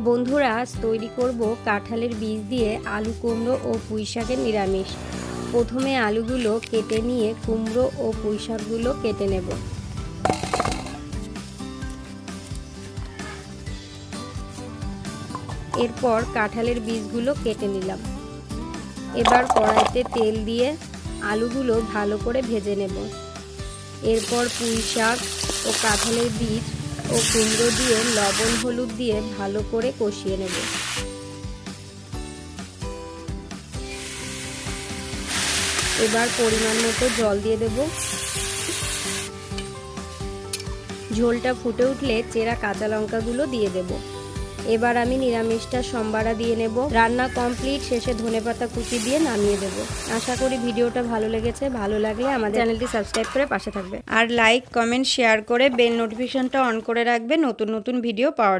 বন্ধুরা, আজ তৈরি করব কাঁঠালের বীজ দিয়ে আলু কুমড়ো ও পুঁই শাকের নিরামিষ। প্রথমে আলুগুলো কেটে নিয়ে কুমড়ো ও পুঁই শাকগুলো কেটে নেব। এরপর কাঁঠালের বীজগুলো কেটে নিলাম। এবার কড়াইতে তেল দিয়ে আলুগুলো ভালো করে ভেজে নেব। এরপর পুঁই শাক ও কাঁঠালের বীজ ও কুমড়ো দিয়ে লবণ হলুদ দিয়ে ভালো করে কষিয়ে নেব। এবার পরিমাণ মতো জল দিয়ে দেব। ঝোলটা ফুটে উঠলে চেরা কাঁচা লঙ্কাগুলো দিয়ে দেব। এবার আমি নিরামিষটা সম্বারা দিয়ে নেব। রান্না কমপ্লিট, শেষে ধনেপাতা কুচি দিয়ে নামিয়ে দেব। আশা করি ভিডিওটা ভালো লেগেছে। ভালো লাগলে আমাদের চ্যানেলটি সাবস্ক্রাইব করে পাশে থাকবে আর লাইক কমেন্ট শেয়ার করে বেল নোটিফিকেশনটা অন করে রাখবে নতুন নতুন ভিডিও পাওয়ার জন্য।